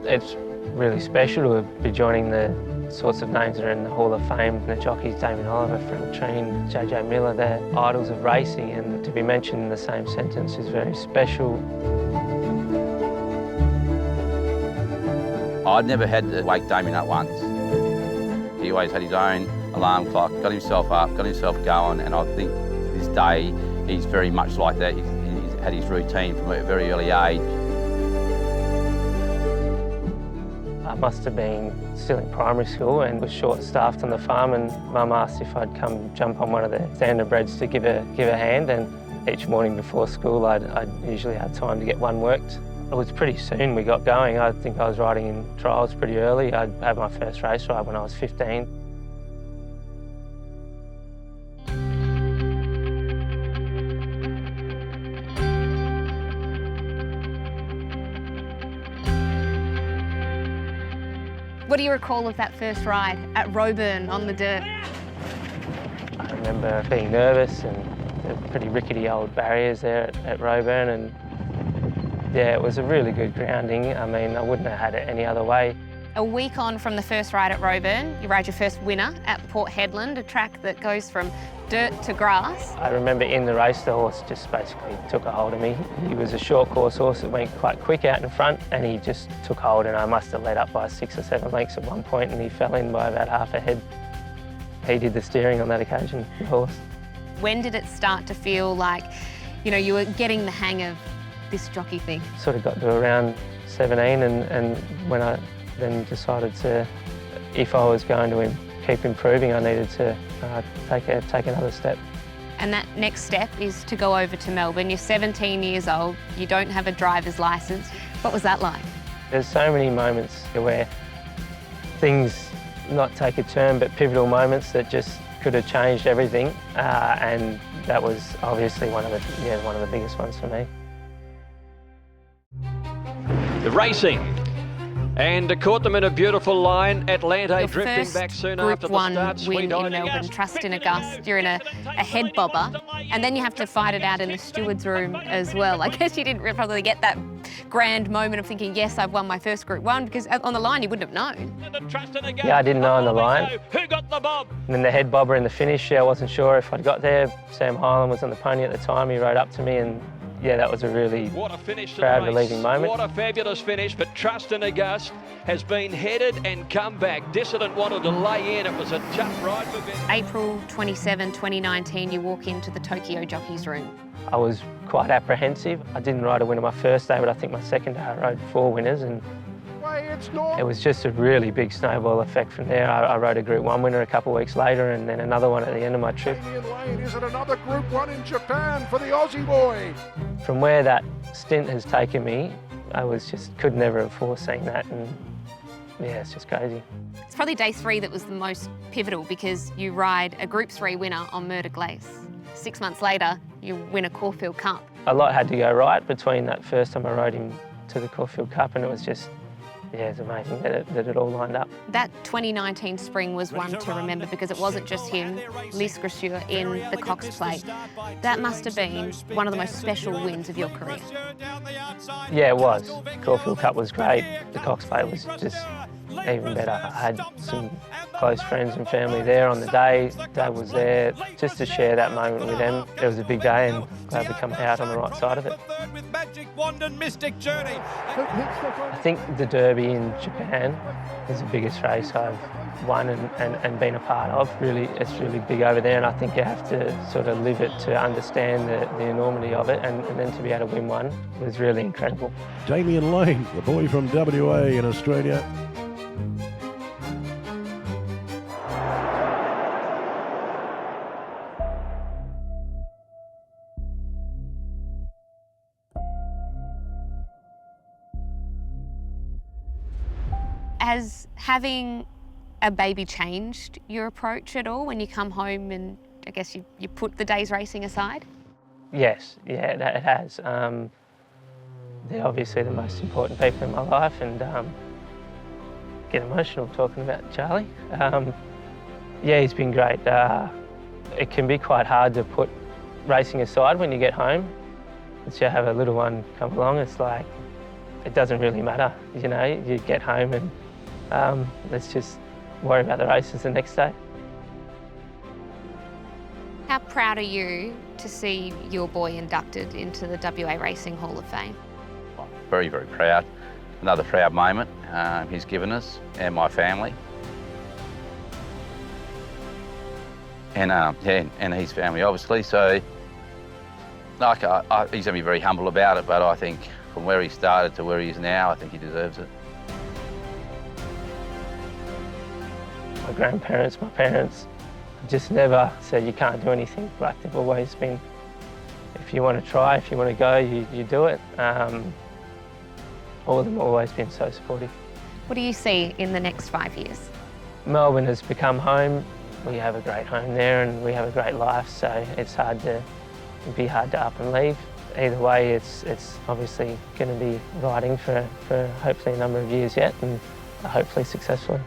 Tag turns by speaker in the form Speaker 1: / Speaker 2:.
Speaker 1: It's really special to be joining the sorts of names that are in the Hall of Fame. The jockeys, Damian Lane, Frank Treen, JJ Miller, they're idols of racing, and to be mentioned in the same sentence is very special.
Speaker 2: I'd never had to wake Damian up once. He always had his own alarm clock, got himself up, got himself going, and I think to this day he's very much like that. He's had his routine from a very early age.
Speaker 1: I must have been still in primary school and was short-staffed on the farm, and Mum asked if I'd come jump on one of the standardbreds to give a hand, and each morning before school I'd usually have time to get one worked. It was pretty soon we got going. I think I was riding in trials pretty early. I'd had my first race ride when I was 15.
Speaker 3: What do you recall of that first ride at Roburn on the dirt?
Speaker 1: I remember being nervous, and the pretty rickety old barriers there at Roburn, and yeah, it was a really good grounding. I mean, I wouldn't have had it any other way.
Speaker 3: A week on from the first ride at Roburn, you ride your first winner at Port Hedland, a track that goes from dirt to grass.
Speaker 1: I remember in the race, the horse just basically took a hold of me. He was a short course horse that went quite quick out in front, and he just took hold, and I must have led up by 6 or 7 lengths at one point, and he fell in by about half a head. He did the steering on that occasion, the horse.
Speaker 3: When did it start to feel like, you know, you were getting the hang of this jockey thing?
Speaker 1: Sort of got to around 17, and when I then decided to, if I was going to keep improving, I needed to take another step.
Speaker 3: And that next step is to go over to Melbourne. You're 17 years old, you don't have a driver's licence. What was that like?
Speaker 1: There's so many moments where things not take a turn, but pivotal moments that just could have changed everything, and that was obviously one of the biggest ones for me.
Speaker 4: The racing, and caught them in a beautiful line. Atlante
Speaker 3: Your
Speaker 4: drifting
Speaker 3: first
Speaker 4: back soon
Speaker 3: Group
Speaker 4: after the
Speaker 3: 1
Speaker 4: start.
Speaker 3: win
Speaker 4: Sweet
Speaker 3: in Melbourne, Trust in a Gust. You're in a head bobber, and then you have to fight it out in the steward's room as well. I guess you didn't probably get that grand moment of thinking, yes, I've won my first Group 1, because on the line you wouldn't have known.
Speaker 1: Yeah, I didn't know on the line.
Speaker 4: Who got the bob?
Speaker 1: And then the head bobber in the finish, I wasn't sure if I'd got there. Sam Hyland was on the pony at the time. He rode up to me, and yeah, that was a really proud, relieving moment.
Speaker 4: What a fabulous finish, but Trust in a Gust has been headed and come back. Dissident wanted to lay in. It was a tough ride for Ben.
Speaker 3: April 27, 2019, you walk into the Tokyo jockeys room.
Speaker 1: I was quite apprehensive. I didn't ride a winner my first day, but I think my second day I rode 4 winners, and it was just a really big snowball effect from there. I rode a Group 1 winner a couple of weeks later, and then another one at the end of my trip.
Speaker 5: Damian Lane, is it another Group 1 in Japan for the Aussie boy?
Speaker 1: From where that stint has taken me, I could never have foreseen that, and yeah, it's just crazy.
Speaker 3: It's probably day 3 that was the most pivotal, because you ride a Group 3 winner on Murder Glace. 6 months later, you win a Caulfield Cup.
Speaker 1: A lot had to go right between that first time I rode him to the Caulfield Cup, and it was just, yeah, it's amazing that it all lined up.
Speaker 3: That 2019 spring was one to remember, because it wasn't just him, Lys Gracieux in the Cox Plate. That must have been one of the most special wins of your career.
Speaker 1: Yeah, it was. The Caulfield Cup was great. The Cox Plate was just even better. I had some close friends and family there on the day. Dad was there just to share that moment with them. It was a big day, and glad to come out on the right side of it. I think the Derby in Japan is the biggest race I've won and been a part of. Really, it's really big over there, and I think you have to sort of live it to understand the enormity of it, and then to be able to win one was really incredible.
Speaker 5: Damian Lane, the boy from WA in Australia.
Speaker 3: Has having a baby changed your approach at all when you come home and I guess you put the day's racing aside?
Speaker 1: Yes, yeah, it has. They're obviously the most important people in my life, and get emotional talking about Charlie. Yeah, he's been great. It can be quite hard to put racing aside when you get home. once you have a little one come along, it's like, it doesn't really matter, you know, you get home and let's just worry about the races the next day.
Speaker 3: How proud are you to see your boy inducted into the WA Racing Hall of Fame?
Speaker 2: Very, very proud. Another proud moment he's given us and my family. And and his family, obviously. So, like, he's going to be very humble about it, but I think from where he started to where he is now, I think he deserves it.
Speaker 1: My grandparents, my parents, just never said you can't do anything. Like, they've always been, if you want to try, if you want to go, you do it. All of them have always been so supportive.
Speaker 3: What do you see in the next 5 years?
Speaker 1: Melbourne has become home. We have a great home there and we have a great life, so it'd be hard to up and leave. Either way, it's obviously going to be riding for hopefully a number of years yet, and hopefully successfully.